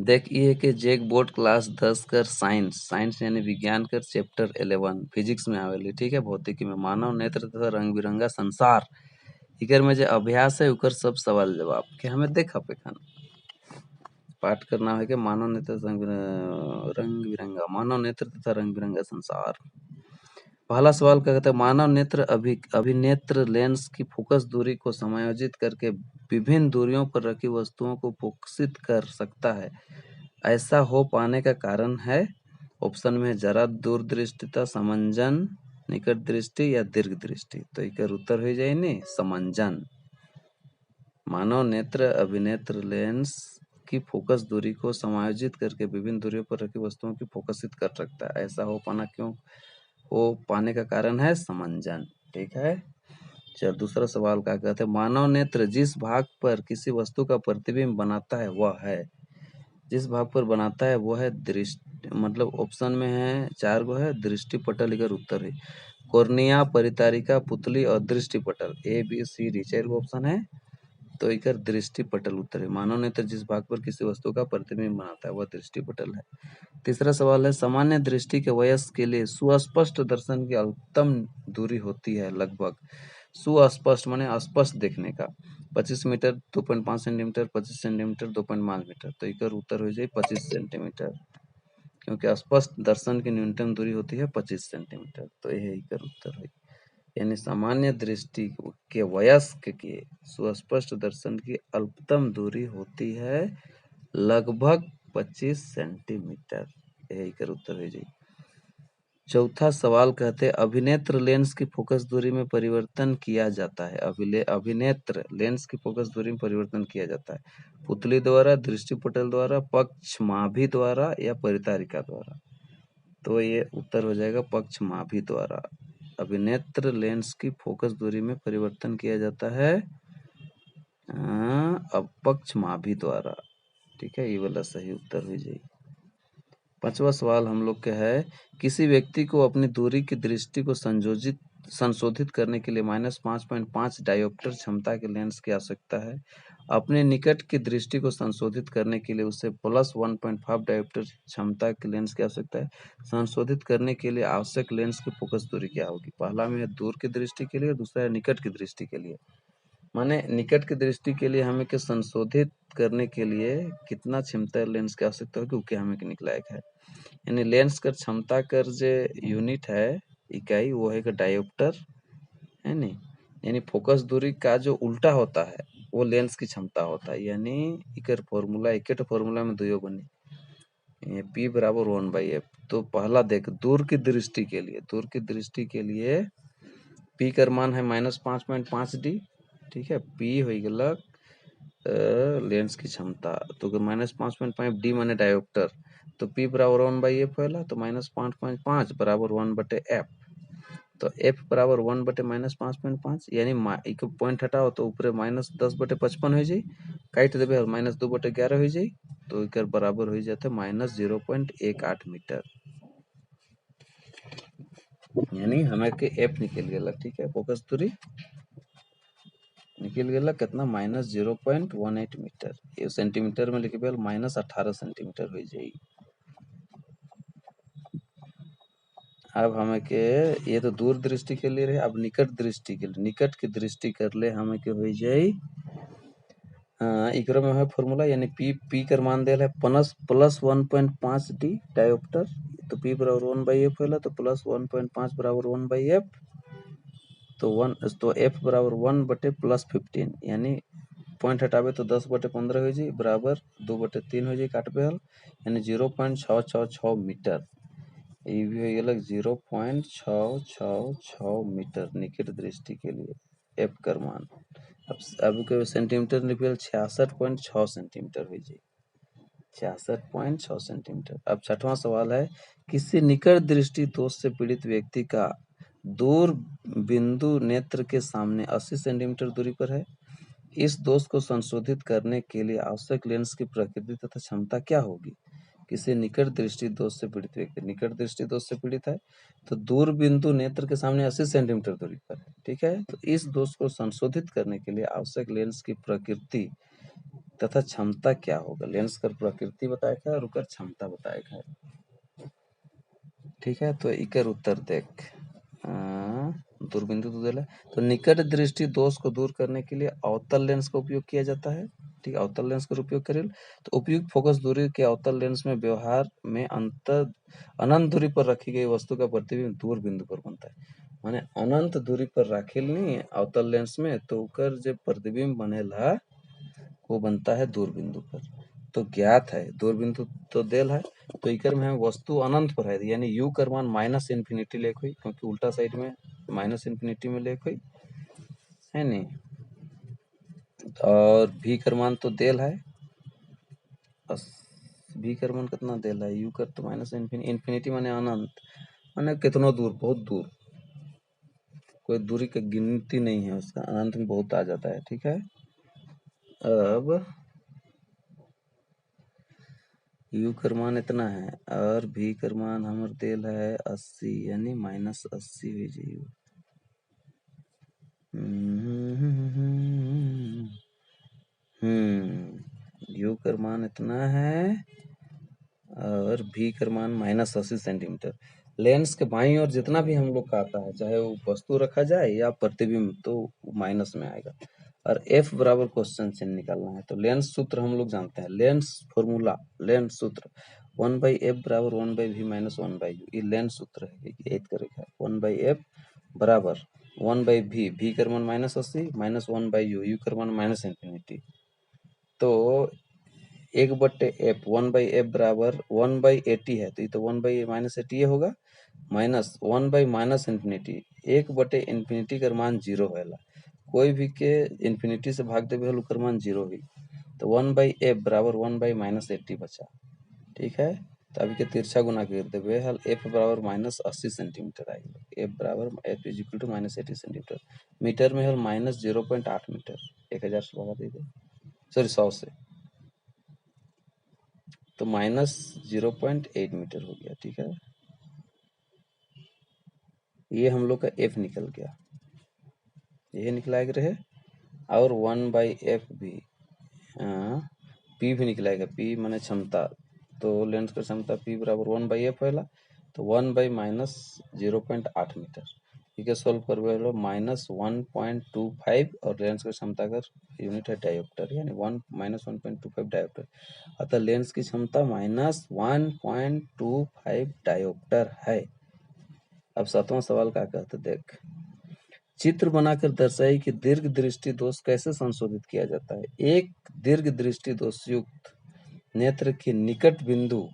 देखिए कि JAC board class 10 कर साइंस यानी विज्ञान कर चैप्टर 11 फिजिक्स में आवेली, ठीक है। भौतिकी में मानव नेत्र तथा रंग बिरंगा संसार इकर में जो अभ्यास है उकर सब सवाल जवाब के हमें देखा पे खान पाठ करना है कि मानव नेत्र रंग बिरंगा मानव नेत्र तथा रंग बिरंगा संसार। पहला सवाल क्या कहता है, मानव नेत्र अभिनेत्र लेंस की फोकस दूरी को समायोजित करके विभिन्न दूरियों पर रखी वस्तुओं को फोकसित कर सकता है। ऐसा हो पाने का कारण है, ऑप्शन में जरा दूरदृष्टिता, समंजन, निकट दृष्टि या दीर्घ दृष्टि। तो इकर उत्तर हो जाए ने समंजन। मानव नेत्र अभिनेत्र लेंस की फोकस दूरी को समायोजित करके विभिन्न दूरियों पर रखी वस्तुओं की फोकसित कर सकता है। ऐसा हो पाने का कारण है समंजन, ठीक है। चल दूसरा सवाल क्या कहते हैं, मानव नेत्र जिस भाग पर किसी वस्तु का प्रतिबिंब बनाता है वह है, जिस भाग पर बनाता है वो है दृष्टि, मतलब ऑप्शन में है 4 गो है दृष्टि पटल, इकर उत्तर है कॉर्निया, परितारिका, पुतली और दृष्टि पटल। ए बी सी डी 4 गो ऑप्शन है, तो इकर दृष्टि पटल उत्तर है। मानव नेत्र जिस भाग पर किसी वस्तु का प्रतिबिंब बनाता है वह दृष्टि पटल है। तीसरा सवाल है, सामान्य दृष्टि के वयस्क के लिए सुस्पष्ट दर्शन की अधिकतम दूरी होती है लगभग। सुस्पष्ट माने स्पष्ट देखने का 25 मीटर, 2.5 सेंटीमीटर, 25 सेंटीमीटर, 2.5 मीटर। तो इकर उत्तर हो जाए 25 सेंटीमीटर, क्योंकि स्पष्ट दर्शन की न्यूनतम दूरी होती है 25 सेंटीमीटर। तो यह इकर उत्तर है, यानी सामान्य दृष्टि के वयस्क के सुस्पष्ट दर्शन की अल्पतम दूरी होती है लगभग 25 सेंटीमीटर। यही कर उत्तर है जी। चौथा सवाल कहते हैं, अभिनेत्र लेंस की फोकस दूरी में परिवर्तन किया जाता है। अभिनेत्र लेंस की फोकस दूरी में परिवर्तन किया जाता है पुतली द्वारा, दृष्टिपटल द्वारा, पक्षमाभी द्वारा या परितारिका द्वारा। तो ये उत्तर हो जाएगा पक्षमाभी द्वारा। अभिनेत्र लेंस की फोकस दूरी में परिवर्तन किया जाता है पक्षमाभी द्वारा, ठीक है। ये वाला सही उत्तर हो जाएगी। पांचवा सवाल हम लोग का है, किसी व्यक्ति को अपनी दूरी की दृष्टि को संशोधित करने के लिए -5.5 डायोप्टर क्षमता के लेंस की आवश्यकता है। अपने निकट की दृष्टि को संशोधित करने के लिए उसे +1.5 डायोप्टर क्षमता के लेंस की आवश्यकता है। संशोधित करने के लिए आवश्यक लेंस की फोकस दूरी क्या होगी? पहला में है दूर की दृष्टि के लिए, दूसरा है निकट की दृष्टि के लिए। माने निकट की दृष्टि के लिए हमें के संशोधित करने के लिए कितना क्षमता लेंस की आवश्यकता होगी, क्या हमें के निकलायक है। यानी लेंस कर क्षमता कर जो यूनिट है, इकाई, वो है डायोप्टर, है नहीं। यानी फोकस दूरी का जो उल्टा होता है वो लेंस की क्षमता होता है। यानी इकर फॉर्मूला एक फॉर्मूला में दुयो बने, P बराबर 1/f। तो पहला देख, दूर की दृष्टि के लिए P कर मान है -5.5D, ठीक है। P हो गलक लेंस की क्षमता, तो -5.5D माने डायोप्टर, तो P बराबर 1/f होला, तो -5.5 बराबर 1/f। तो f बराबर 1/-5.5, यानी इको पॉइंट हटाओ तो ऊपर -10/55 हो जाए, काट देवे -2/11 हो जाए, तो इकर बराबर हो जाते -0.18 मीटर। यानी हमें के f निकल गया, ठीक है। फोकस दूरी निकल गया कितना, -0.18 मीटर। ये सेंटीमीटर में लिखे -18 सेंटीमीटर हो जाएगी। अब हमें के ये तो दूर दृष्टि के लिए रहे, अब निकट दृष्टि के लिए, निकट की दृष्टि कर ले हमें के हो जाए इकरो में है फॉर्मूला, यानी पी कर मान देल है +1.5D डायोप्टर, तो P बराबर 1/f होला, तो +1.5 बराबर 1/f, तो f बराबर 1/+15, यानी पॉइंट हटावे तो 10/15 हो जाए, बराबर 2/3 हो जाए, काटबे हल, यानी 0.666 मीटर। ये भी हो गया 0.666 मीटर निकट दृष्टि के लिए f कर मान। अब के सेंटीमीटर निकल 66.6 सेंटीमीटर हो जाए, 66.6 सेंटीमीटर। अब छठवां सवाल है, किसी निकट दृष्टि दोष से पीड़ित व्यक्ति का दूर बिंदु नेत्र के सामने 80 सेंटीमीटर दूरी पर है। इस दोष को संशोधित करने के लिए आवश्यक लेंस की प्रकृति तथा क्षमता क्या होगी? किसी निकट दृष्टि दोष से पीड़ित व्यक्ति, निकट दृष्टि दोष से पीड़ित है, तो दूर बिंदु नेत्र के सामने 80 सेंटीमीटर दूरी पर है, ठीक है। तो इस दोष को संशोधित करने के लिए आवश्यक लेंस की प्रकृति तथा क्षमता क्या होगा। लेंस का प्रकृति बताया है और उकर क्षमता बताया है। ठीक है, तो इकर उत्तर देख। दूरबिंदु तो दिला, तो निकट दृष्टि दोष को दूर करने के लिए अवतल लेंस का उपयोग किया जाता है। ठीक है, अवतल लेंस का उपयोग करें तो उपयुक्त फोकस दूरी के अवतल लेंस में व्यवहार में अंतर अनंत दूरी पर रखी गई वस्तु का प्रतिबिंब दूर बिंदु पर बनता है। माने अनंत दूरी पर राखेल नहीं अवतल लेंस में, तो ओकर जो प्रतिबिंब बनेला वो बनता है दूर बिंदु पर। तो ज्ञात है दूर बिंदु तो देल है, तो इकर में वस्तु अनंत पर है, यानी यू कर मान माइनस इन्फिनिटी लेख हुई, क्योंकि उल्टा साइड में माइनस इन्फिनिटी में लेख हुई है नहीं। और भी कर मान तो देल है, भी कर मान कितना देल है, यू कर तो माइनस इन्फिनिटी माने अनंत, माने कितनो दूर, बहुत दूर, कोई दूरी की गिनती नहीं है उसका, अनंत में बहुत आ जाता है। ठीक है, अब यू कर मान इतना है और भी कर मान हमर देल है 80, यानी माइनस 80 हो जाइए। यू कर मान इतना है और भी कर मान माइनस 80 सेंटीमीटर। लेंस के बाईं ओर जितना भी हम लोग का आता है, चाहे वो वस्तु रखा जाए या प्रतिबिंब, तो माइनस में आएगा। और एफ बराबर क्वेश्चन से निकालना है, तो लेंस सूत्र हम लोग जानते हैं, लेंस फॉर्मूला, लेंस सूत्र 1/f बराबर 1/v माइनस 1/u, ये लेंस सूत्र है, याद करेगा। 1/f बराबर 1/v, v कर मान माइनस 80 माइनस 1/u, u कर मान माइनस इन्फिनिटी। तो 1/f 1/f बराबर 1/80 है, तो ये तो 1/-80 होगा, माइनस 1/ माइनस इन्फिनिटी, 1/इन्फिनिटी का मान 0 होगा, कोई भी के इन्फिनिटी से भाग देवे हल ओकर मान 0 हुई, तो 1/f बराबर 1/-80 बचा। ठीक है, तो अभी के तिरछा गुना कर देवे हल f बराबर माइनस 80 सेंटीमीटर आएगा, f बराबर f is equal to minus 80 centimetre, metre में हल माइनस 0.8 मीटर, 1000 से भगा दीजिए, सॉरी 100 से, तो माइनस 0.8 मीटर हो गया। ठीक है, ये हम लोग का f निकल गया, ये निकलाएगा रहे, और 1/f भी, p भी निकलाएगा, p माने क्षमता, तो लेंस का क्षमता p बराबर 1/f होला, तो 1/-0.8 मीटर। ठीक है, सोल्व करवे माइनस 1.25, और लेंस का क्षमता का यूनिट है डायोप्टर, यानी 1-1.25 डायोप्टर, अतः लेंस की क्षमता माइनस 1.25 डायोप्टर है। अब 7वां सवाल क्या कहते देख, चित्र बनाकर दर्शाई कि दीर्घ दृष्टि दोष कैसे संशोधित किया जाता है। एक दीर्घ दृष्टि दोष युक्त नेत्र के निकट बिंदु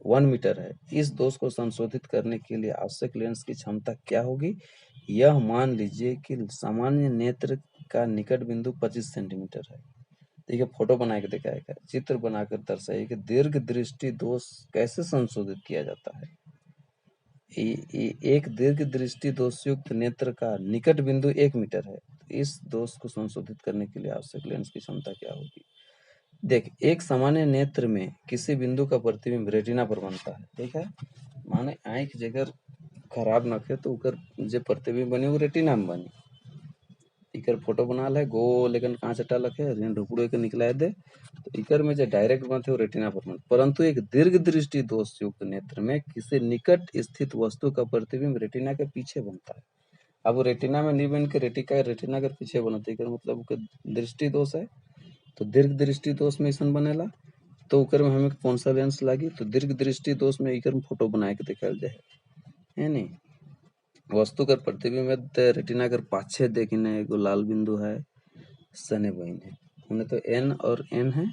1 मीटर है, इस दोष को संशोधित करने के लिए आवश्यक लेंस की क्षमता क्या होगी। यह मान लीजिए कि सामान्य नेत्र का निकट बिंदु 25 सेंटीमीटर है। ठीक है, फोटो बना के दिखाएगा, चित्र बनाकर दर्शाइए कि दीर्घ दृष्टि दोष कैसे संशोधित किया जाता है। एक दीर्घ दृष्टि दोषयुक्त नेत्र का निकट बिंदु 1 मीटर है, इस दोष को संशोधित करने के लिए आवश्यक लेंस की क्षमता क्या होगी। देख, एक सामान्य नेत्र में किसी बिंदु का प्रतिबिंब रेटिना पर बनता है। ठीक है, माने आँख जगह खराब नखे तो उकर जे प्रतिबिंब बनी वो रेटिना में बनी, इकर फोटो बनाल है, गोल लेकिन कांच अटा लखे ऋण ढुकड़ो के निकला दे, तो इकर में जो डायरेक्ट बनते वो रेटिना पर बनते, परंतु एक दीर्घ दृष्टि दोष युक्त नेत्र में किसी निकट स्थित वस्तु का प्रतिबिंब रेटिना के पीछे बनता है। अब वो रेटिना में नहीं बन के रेटिना के पीछे बनते, मतलब दृष्टि दोष है, तो दीर्घ दृष्टि दोष में ऐसा बनेला, तो उकर में हमें कौन सा लेंस लगी, तो दीर्घ दृष्टि दोष में इकर में फोटो बना के दिखाल जाए है नहीं। वस्तु कर प्रतिबिंब रेटिना कर पाछे देखने एगो लाल बिंदु है, सने बहिन है, उन्हें तो एन और एन है,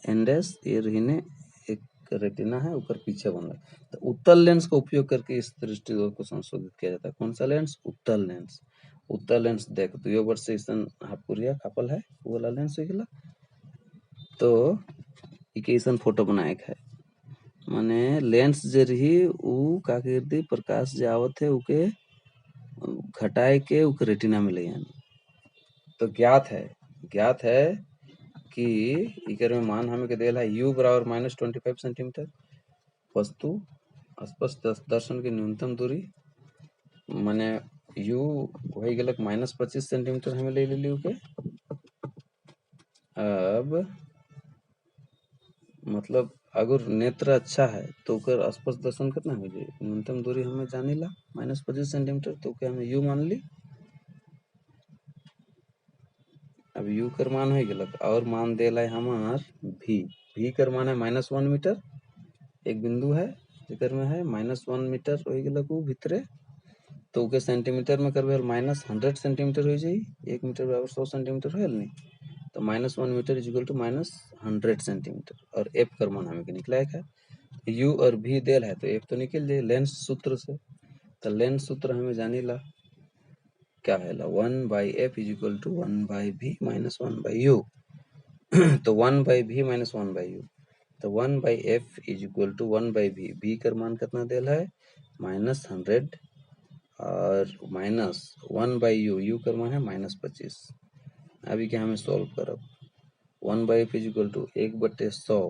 एन डैश ये रहीने एक रेटिना है, ऊपर पीछे बन रहा है। तो उत्तल लेंस का उपयोग करके इस दृष्टि दोष को संशोधित किया जाता है। कौन सा लेंस, उत्तल लेंस। उत्तल लेंस देख तो ये वर्ष से हापुरिया कापल है वो वाला लेंस हो गया, तो इके ऐसा फोटो बनाए है, माने लेंस जे रही उ का कर दी प्रकाश जे आवत है उके घटाए के उके रेटिना में ले आनी। तो ज्ञात है कि इकर में मान हमें के देल है u बराबर -25 सेंटीमीटर, वस्तु स्पष्ट दर्शन की न्यूनतम दूरी माने u हो गलक -25 सेंटीमीटर हमें ले ली के, अब मतलब अगर नेत्र अच्छा है तो ओकर स्पर्श दर्शन कितना हो जाए, न्यूनतम दूरी हमें जानिला -25 सेंटीमीटर, तो क्या हमें यू मान ली। अब यू कर मान हो गेलक और मान देला हमार भी कर मान है -1 मीटर, एक बिंदु है जेकर में है -1 मीटर हो गेलक उ भितरे, तो ओके सेंटीमीटर में करबे -100 सेंटीमीटर हो जाई, 1 मीटर बराबर 100 सेंटीमीटर होल नहीं, तो -1 metre is equal to -100 centimetre, और एफ कर मान हमें के निकला है, यू और भी देल है तो एफ तो निकल जाए लेंस सूत्र से, तो लेंस सूत्र हमें जानी ला क्या है, 1/f is equal to 1/v minus 1/u। तो 1/v माइनस 1/u, तो 1/f is equal to 1/v, v कर मान कितना देल है -100 और -1/u, u कर मान है -25। अभी क्या हमें सॉल्व करब, 1/f इज इक्वल टू 1/100,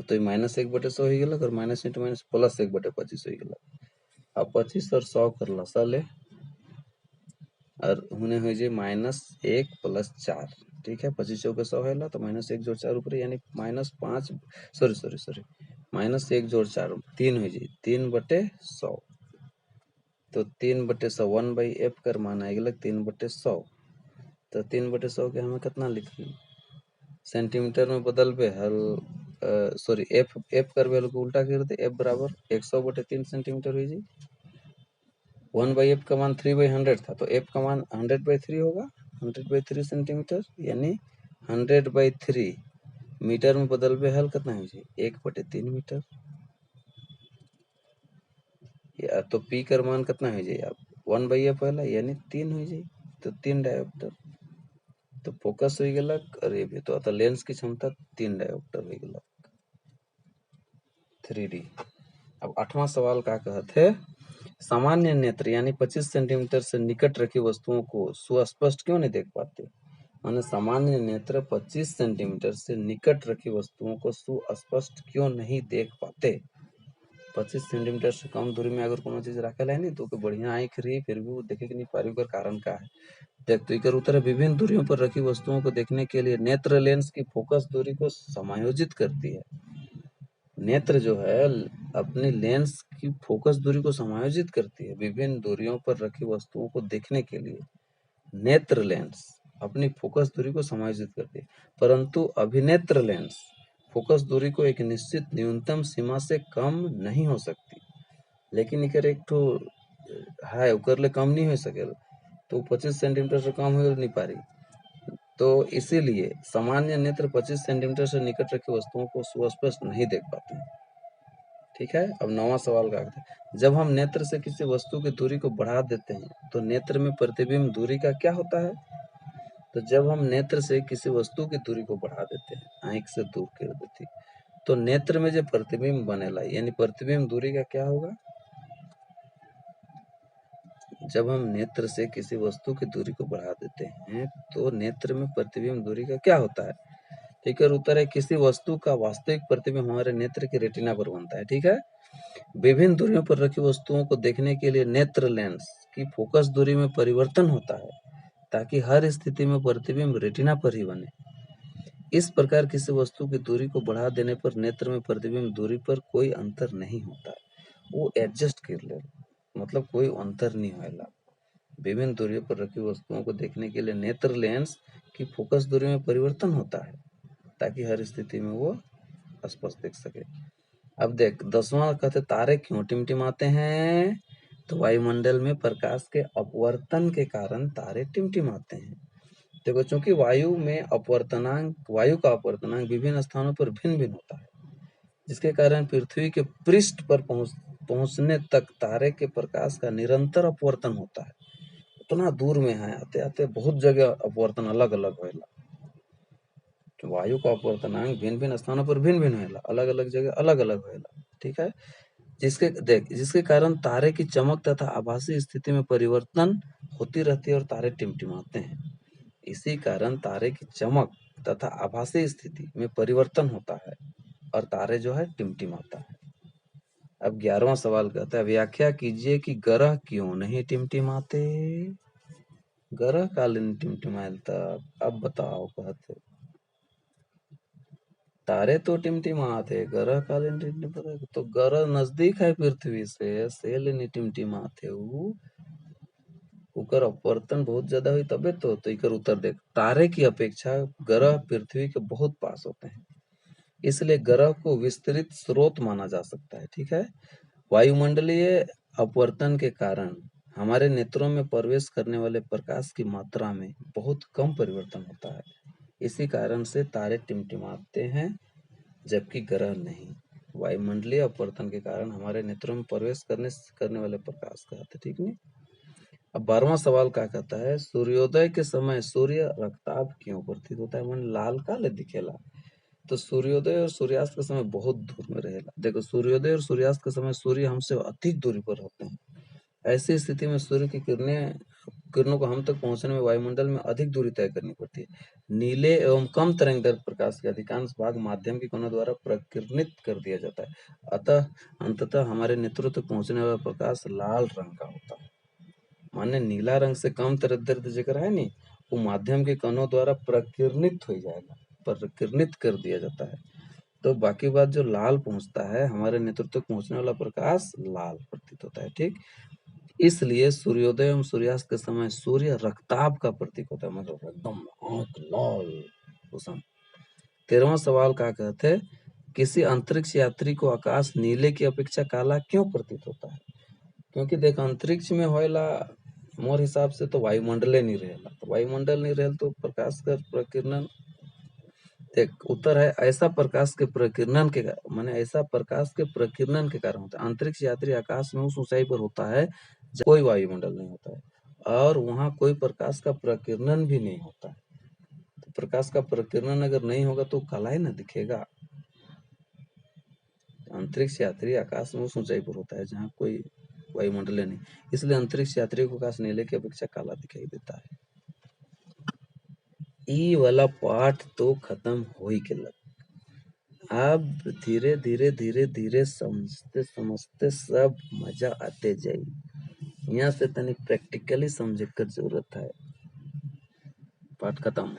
तो -1/100 हो गेलक, और माइनस इंटू माइनस प्लस 1/25 हो गेलक। अब 25 और 100 कर लसाले और होने हो जाए -1 + 4, ठीक है, 25 चौके 100 है तो -1 जोड़ 4 ऊपर यानी -5, सॉरी -1 जोड़ 4 3 हो जाए, 3/100, तो 3/100 1/f कर मान आ गेलक 3/100, तो 3/100 के हमें कितना लिख ली, सेंटीमीटर में बदलबे हल, सॉरी एफ करबे हल को उल्टा कर दे, एफ बराबर 100/3 सेंटीमीटर हो जाए, 1/f का मान 3/100 था, तो f का मान 100/3 होगा, 100/3 सेंटीमीटर, यानी 100/3 मीटर में बदलबे हल कितना हो जाए 1/3 मीटर, या तो p कर मान कितना हो जाए अब 1/f वाला यानी 3 हो जाए, तो 3 डायोप्टर, तो फोकस हो गेलक, और ये भी तो लेंस की क्षमता 3 डायोप्टर हो गेलक 3D। अब 8वां सवाल का कहते हैं, सामान्य नेत्र यानी 25 सेंटीमीटर से निकट रखी वस्तुओं को सुस्पष्ट क्यों नहीं देख पाते, माने सामान्य नेत्र 25 सेंटीमीटर से निकट रखी वस्तुओं को सुस्पष्ट क्यों नहीं देख पाते। 25 सेंटीमीटर से कम दूरी में अगर कोनो चीज रखेला है नहीं तो बढ़िया आँख रही फिर भी वो देखे कि नहीं पारी, ओकर कारण का है देख, तो इकर उत्तर है, विभिन्न दूरियों पर रखी वस्तुओं को देखने के लिए नेत्र लेंस की फोकस दूरी को समायोजित करती है। नेत्र जो है अपनी लेंस की फोकस दूरी को समायोजित करती है, विभिन्न दूरियों पर रखी वस्तुओं को देखने के लिए नेत्र लेंस अपनी फोकस दूरी को समायोजित करती है, परंतु अभिनेत्र लेंस फोकस दूरी को एक निश्चित न्यूनतम सीमा से कम नहीं हो सकती, लेकिन इकर एक तो है उकर ले कम नहीं हो सकेला, तो 25 सेंटीमीटर से कम हो नहीं पा रही, तो इसीलिए सामान्य नेत्र 25 सेंटीमीटर से निकट रखी वस्तुओं को सुस्पष्ट नहीं देख पाते हैं। ठीक है, अब 9वां सवाल का है, जब हम नेत्र से किसी वस्तु की दूरी को बढ़ा देते हैं तो नेत्र में प्रतिबिंब दूरी का क्या होता है। तो जब हम नेत्र से किसी वस्तु की दूरी को बढ़ा देते हैं, आंख से दूर कर देती, तो नेत्र में जो प्रतिबिंब बनेला यानी प्रतिबिंब दूरी का क्या होगा। जब हम नेत्र से किसी वस्तु की दूरी को बढ़ा देते हैं तो नेत्र में प्रतिबिंब दूरी का क्या होता है। ठीक है, उत्तर है किसी वस्तु का वास्तविक प्रतिबिंब हमारे नेत्र की रेटिना पर बनता है। ठीक है, विभिन्न दूरियों पर रखी वस्तुओं को देखने के लिए नेत्र लेंस की फोकस दूरी में परिवर्तन होता है ताकि हर स्थिति में प्रतिबिंब रेटिना पर ही बने। इस प्रकार किसी वस्तु की दूरी को बढ़ा देने पर नेत्र में प्रतिबिंब दूरी पर कोई अंतर नहीं होता है, वो एडजस्ट कर ले, मतलब कोई अंतर नहीं होएला। विभिन्न दूरियों पर रखी वस्तुओं को देखने के लिए नेत्र लेंस की फोकस दूरी में परिवर्तन होता है ताकि हर स्थिति में वो स्पष्ट देख सके। अब देख 10वां कहते तारे क्यों टिमटिमाते हैं, तो वायुमंडल में प्रकाश के अपवर्तन के कारण तारे टिमटिमाते हैं। देखो चूंकि वायु का अपवर्तनांक विभिन्न स्थानों पर भिन्न भिन्न होता है, जिसके कारण पृथ्वी के पृष्ठ पर पहुंचने तक तारे के प्रकाश का निरंतर अपवर्तन होता है। उतना दूर में है, आते आते बहुत जगह अपवर्तन अलग अलग होएला। तो वायु का अपवर्तनांक भिन्न भिन्न स्थानों पर भिन्न भिन्न होएला, अलग अलग जगह अलग अलग होएला। ठीक है, जिसके कारण तारे की चमक तथा आभासी स्थिति में परिवर्तन होती रहती है और तारे टिमटिमाते हैं। इसी कारण तारे की चमक तथा आभासी स्थिति में परिवर्तन होता है और तारे जो है टिमटिमाता है। अब 11वां सवाल कहता है, व्याख्या कीजिए कि ग्रह क्यों नहीं टिमटिमाते। ग्रह काले टिमटिमाइल तब। अब बताओ कहते तारे तो टिमटिमाते, ग्रह काले टिमटिमाते, तो ग्रह नजदीक है पृथ्वी से ले टिमटिमाते ऊ, ओकर अपवर्तन बहुत ज्यादा हुई तबे तो इकर उत्तर देख, तारे की अपेक्षा ग्रह पृथ्वी के बहुत पास होते हैं, इसलिए ग्रह को विस्तृत स्रोत माना जा सकता है। ठीक है। वायुमंडलीय अपवर्तन के कारण हमारे नेत्रों में प्रवेश करने वाले प्रकाश की मात्रा में बहुत कम परिवर्तन होता है, इसी कारण से तारे टिमटिमाते हैं जबकि ग्रह नहीं। वायुमंडलीय अपवर्तन के कारण हमारे नेत्रों में प्रवेश करने वाले प्रकाश कहते, ठीक नहीं। अब 12वां सवाल क्या कहता है, सूर्योदय के समय सूर्य रक्ताभ क्यों प्रतीत होता है, मन लाल काले दिखेला। तो सूर्योदय और सूर्यास्त के समय बहुत दूर में रहेला। देखो सूर्योदय और सूर्यास्त के समय सूर्य हमसे अधिक दूरी पर होते हैं, ऐसी स्थिति में सूर्य की किरणों को हम तक पहुंचने में वायुमंडल में अधिक दूरी तय करनी पड़ती है। नीले एवं कम तरंगदैर्घ्य प्रकाश के अधिकांश भाग माध्यम की कणों द्वारा प्रकीर्णित कर दिया जाता है, अतः अंततः हमारे नेत्रों तक पहुंचने वाला प्रकाश लाल रंग का होता है। माने नीला रंग से कम तरंगदैर्घ्य जेकर है नी, वो माध्यम के कणों द्वारा प्रकीर्णित हो जाएगा, प्रकीर्णित कर दिया जाता है। तो बाकी बात जो लाल पहुंचता है, हमारे नेतृत्व तक पहुंचने वाला प्रकाश लाल प्रतीत होता है। ठीक, इसलिए सूर्योदय एवं सूर्यास्त के समय सूर्य रक्ताभ का प्रतीक होता है, मतलब एकदम आंख लाल रोशन। 13वां सवाल क्या कहते हैं, किसी अंतरिक्ष यात्री को आकाश नीले की अपेक्षा काला क्यों प्रतीत होता है। क्योंकि देख अंतरिक्ष में होएला मोर हिसाब से तो वायुमंडले नहीं रहेला, तो वायुमंडल नहीं रहेल तो प्रकाश का प्रकीर्णन, देख उत्तर है ऐसा प्रकाश के प्रकीर्णन के माने ऐसा प्रकाश के प्रकीर्णन के कारण होता है। अंतरिक्ष यात्री आकाश में उस ऊंचाई पर होता है जहाँ कोई वायुमंडल नहीं होता है और वहां कोई प्रकाश का प्रकीर्णन भी नहीं होता है। तो प्रकाश का प्रकीर्णन अगर नहीं होगा तो काला ही ना दिखेगा। अंतरिक्ष यात्री आकाश में उस ऊंचाई पर होता है जहाँ कोई वायुमंडल नहीं, इसलिए अंतरिक्ष यात्री को आकाश नीले की अपेक्षा काला दिखाई देता है। ई वाला पाठ तो खत्म हो ही के लग, अब धीरे धीरे धीरे धीरे समझते समझते सब मजा आते जाई। यहाँ से तनिक प्रैक्टिकली समझे कर जरूरत है। पाठ खत्म।